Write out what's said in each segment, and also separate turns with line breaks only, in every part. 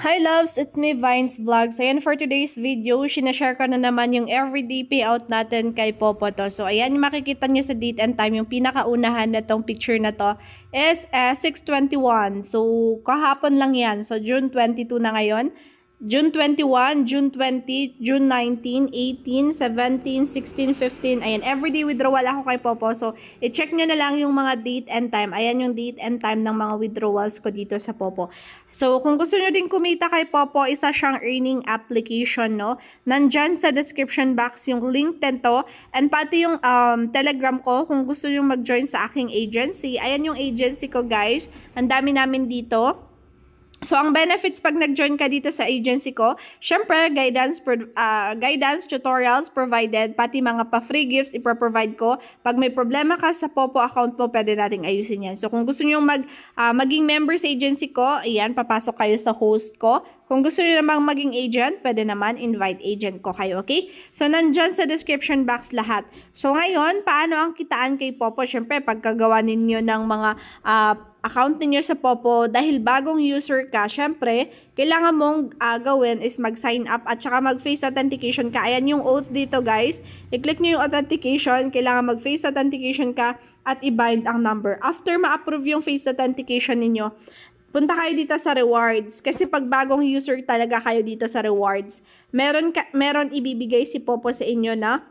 Hi loves, it's me Vines Vlogs. Ayan, for today's video, sinashare ko na naman yung everyday payout natin kay Popo to. So ayan, makikita nyo sa date and time, yung pinakaunahan na tong picture na to is 6/21. So kahapon lang yan. So June 22 na ngayon. June 21, June 20, June 19, 18, 17, 16, 15. Ayan, everyday withdrawal ako kay Popo. So, i-check nyo na lang yung mga date and time. Ayan yung date and time ng mga withdrawals ko dito sa Popo. So, kung gusto nyo din kumita kay Popo, isa siyang earning application, no? Nandyan sa description box yung link nito. And pati yung Telegram ko, kung gusto nyo mag-join sa aking agency. Ayan yung agency ko, guys. Ang dami namin dito. So, ang benefits pag nag-join ka dito sa agency ko, syempre, guidance, tutorials provided, pati mga pa-free gifts ipro-provide ko. Pag may problema ka sa Popo account mo, pwede nating ayusin yan. So, kung gusto nyo maging member sa agency ko, ayan, papasok kayo sa host ko. Kung gusto nyo namang maging agent, pwede naman invite agent ko kayo, okay? So, nandyan sa description box lahat. So, ngayon, paano ang kitaan kay Popo? Syempre, pagkagawa ninyo ng mga account ninyo sa Popo, dahil bagong user ka, syempre, kailangan mong gawin is mag-sign up at saka mag-face authentication ka. Ayan yung oath dito, guys. I-click nyo yung authentication, kailangan mag-face authentication ka at i-bind ang number. After ma-approve yung face authentication ninyo, punta kayo dito sa rewards. Kasi pag bagong user talaga kayo dito sa rewards, meron ibibigay si Popo sa inyo na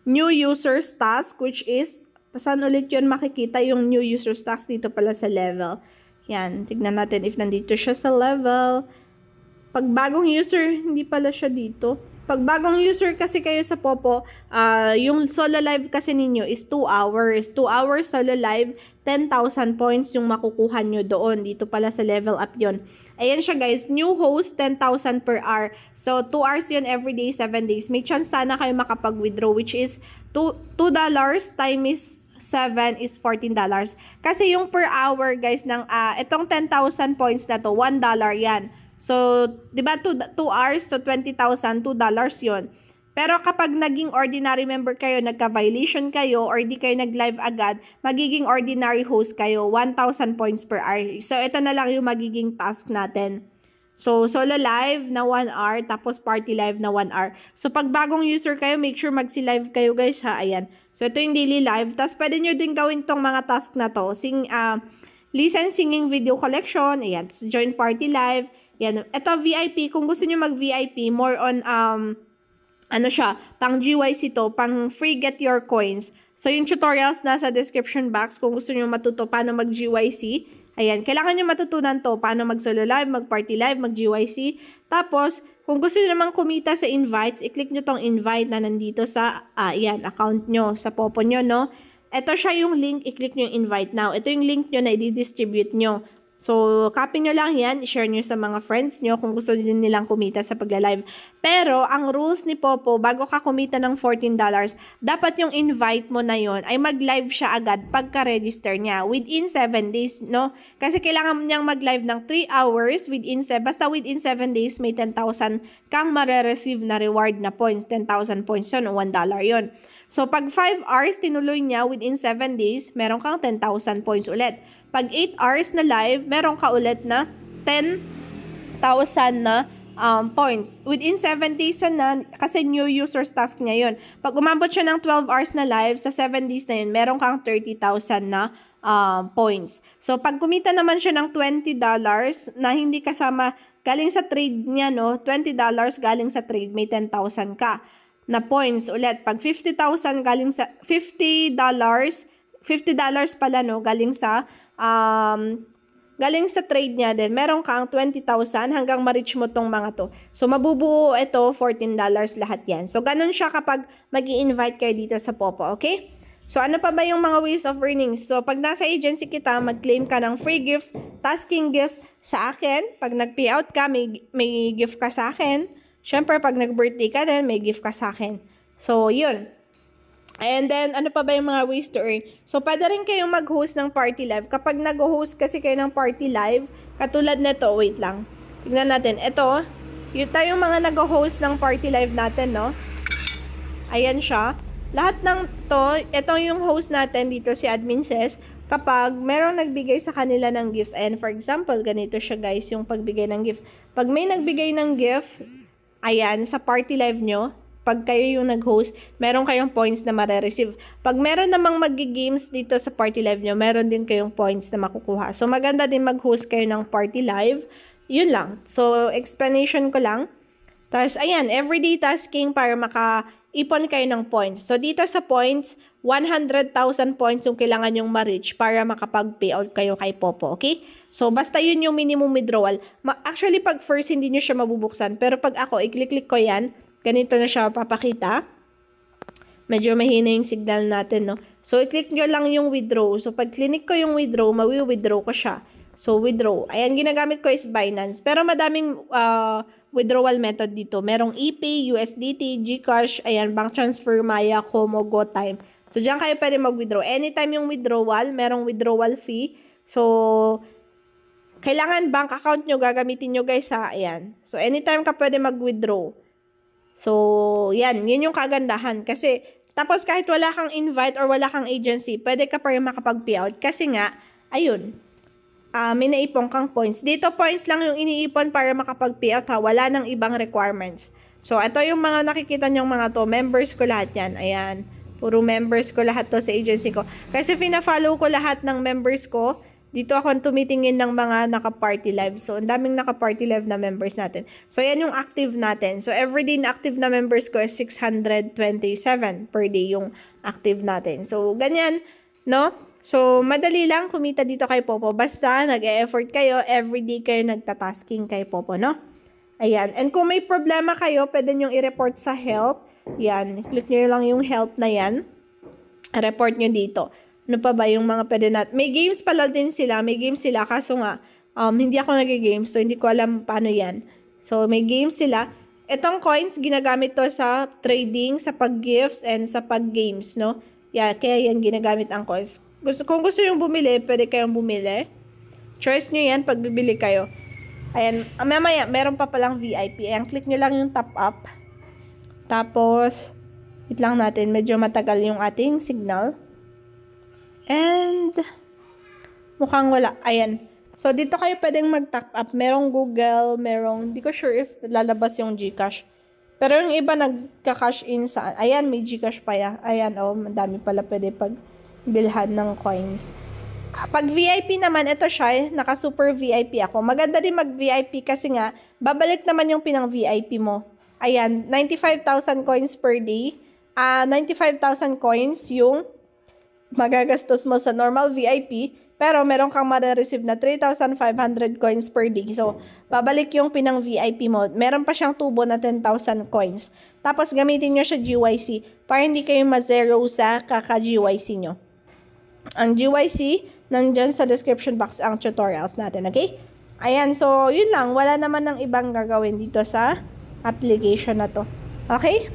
new users task, which is saan ulit yun makikita yung new user task dito pala sa level. Yan, tignan natin if nandito siya sa level. Pag bagong user, hindi pala siya dito. Pag bagong user kasi kayo sa Popo, yung solo live kasi ninyo is 2 hours. 2 hours solo live, 10,000 points yung makukuha nyo doon. Dito pala sa level up yon. Ayan siya, guys. New host, 10,000 per hour. So, 2 hours yun everyday, 7 days. May chance sana kayo makapag-withdraw, which is $2 times 7 is $14. Kasi yung per hour, guys, ng itong 10,000 points na to, $1 yan. So, di ba 2 hours, so 20,000, $2 yun. Pero kapag naging ordinary member kayo, nagka-violation kayo, or di kayo nag-live agad, magiging ordinary host kayo, 1,000 points per hour. So, ito na lang yung magiging task natin. So, solo live na 1 hour, tapos party live na 1 hour. So, pag bagong user kayo, make sure magsi-live kayo, guys, ha? Ayan. So, ito yung daily live. Tapos, pwede nyo din gawin tong mga task na to. Listen, singing video collection. Ayan. Join party live. Yan. Ito, VIP. Kung gusto nyo mag-VIP, more on, ano siya, pang GYC to, pang free get your coins. So, yung tutorials nasa description box, kung gusto nyo matuto paano mag-GYC, ayan, kailangan nyo matutunan to, paano mag-solo live, mag-party live, mag-GYC. Tapos, kung gusto nyo naman kumita sa invites, i-click nyo tong invite na nandito sa, ayan, account nyo, sa Popo nyo, no? Ito siya yung link, i-click nyo yung invite now. Ito yung link nyo na i-distribute nyo. So, copy nyo lang yan, share nyo sa mga friends nyo kung gusto din nilang kumita sa pagla-live. Pero, ang rules ni Popo, bago ka kumita ng $14, dapat yung invite mo na yon ay mag-live siya agad pagka-register niya within 7 days, no? Kasi kailangan niyang mag-live ng 3 hours basta within 7 days may 10,000 kang mare-receive na reward na points. 10,000 points yun, o $1 yun. So, pag 5 hours tinuloy niya within 7 days, meron kang 10,000 points ulit. Pag 8 hours na live, meron ka ulit na 10,000 na points. Within 7 days yun na, kasi new users task niya yun. Pag umabot siya ng 12 hours na live, sa 7 days na yun, meron kang 30,000 na points. So, pag kumita naman siya ng $20 na hindi kasama, galing sa trade niya, no? $20 galing sa trade, may 10,000 ka na points ulit. Pag 50,000 galing sa $50 pala, no? Galing sa trade niya din, meron kang 20,000 hanggang ma-reach mo tong mga to. So, mabubuo ito, $14 lahat yan. So, ganun siya kapag mag-i-invite kayo dito sa Popo, okay? So, ano pa ba yung mga ways of earnings? So, pag nasa agency kita, mag-claim ka ng free gifts, tasking gifts sa akin. Pag nag-payout ka, may gift ka sa akin. Siyempre, pag nag-birthday ka din, may gift ka sa akin. So, yun. And then, ano pa ba yung mga ways to earn? So, pwede rin kayong mag-host ng party live. Kapag nag-host kasi kayo ng party live, katulad nito, wait lang. Tignan natin. Ito, yung mga nag-host ng party live natin, no? Ayan siya. Lahat ng to, ito yung host natin dito, si Admin Says. kapag merong nagbigay sa kanila ng gifts. And for example, ganito siya guys, yung pagbigay ng gift. Pag may nagbigay ng gift, ayan, sa party live nyo, pag kayo yung nag-host, meron kayong points na mare-receive. Pag meron namang mag-games dito sa party live nyo, meron din kayong points na makukuha. So, maganda din mag-host kayo ng party live. Yun lang. So, explanation ko lang. Tapos, ayan, everyday tasking para maka-ipon kayo ng points. So, dito sa points, 100,000 points yung kailangan yung ma-reach para makapag-payout kayo kay Popo, okay? So, basta yun yung minimum withdrawal. Actually, pag first, hindi nyo siya mabubuksan. Pero pag ako, i-click-click ko yan, ganito na siya papakita. Medyo mahina yung signal natin, no? So, i-click nyo lang yung withdraw. So, pag click ko yung withdraw, mawi-withdraw ko siya. So, withdraw. Ayan, ginagamit ko is Binance. Pero madaming withdrawal method dito. Merong ePay, USDT, GCash, ayan, bank transfer, Maya, Kumu, GoTime. So, diyan kayo pwede mag-withdraw. Anytime yung withdrawal, merong withdrawal fee. So, kailangan bank account nyo, gagamitin nyo guys ha, ayan. So, anytime ka pwede mag-withdraw. So, yan. Yun yung kagandahan. Kasi, tapos kahit wala kang invite or wala kang agency, pwede ka pa rin makapag-payout. Kasi nga, ayun, may naipon kang points. Dito, points lang yung iniipon para makapag-payout ha. Wala nang ibang requirements. So, ito yung mga nakikita nyong mga to. Members ko lahat yan. Ayan. Puro members ko lahat to sa agency ko. Kasi fina-follow ko lahat ng members ko. Dito ako tumitingin ng mga naka-party live. So, ang daming naka-party live na members natin. So, yan yung active natin. So, everyday na active na members ko is 627 per day yung active natin. So, ganyan, no? So, madali lang kumita dito kay Popo. Basta, nag-e-effort kayo, everyday kayo nagtatasking kay Popo, no? Ayan. And kung may problema kayo, pwede nyong i-report sa help. Yan. Click nyo lang yung help na yan. Report nyo dito. Ano pa ba yung mga pwede natin? May games pala din sila. May games sila. Kaso nga, hindi ako nag-games. So, hindi ko alam paano yan. So, may games sila. Itong coins, ginagamit to sa trading, sa pag-gifts, and sa pag-games, no? Yeah, kaya yan ginagamit ang coins. Kung gusto yung bumili, pwede kayong bumili. Choice nyo yan pag bibili kayo. Ayan. Mamaya, meron pa palang VIP. Ayan, click nyo lang yung top up. Tapos, wait lang natin. Medyo matagal yung ating signal. And, mukhang wala. Ayan. So, dito kayo pwedeng mag-top up. Merong Google, hindi ko sure if lalabas yung GCash. Pero yung iba nagka-cash in sa, ayan, may GCash pa ya. Ayan, oh, madami pala pwede pagbilhan ng coins. Pag VIP naman, ito siya, naka-super VIP ako. Maganda din mag-VIP kasi nga, babalik naman yung pinang-VIP mo. Ayan, 95,000 coins per day. 95,000 coins yung magagastos mo sa normal VIP. Pero meron kang ma-receive na 3,500 coins per day. So, babalik yung pinang-VIP mo. Meron pa siyang tubo na 10,000 coins. Tapos, gamitin nyo siya GYC para hindi kayo ma-zero sa kaka-GYC nyo. Ang GYC, nandyan sa description box ang tutorials natin, okay? Ayan, so, yun lang. Wala naman ng ibang gagawin dito sa application na to. Okay?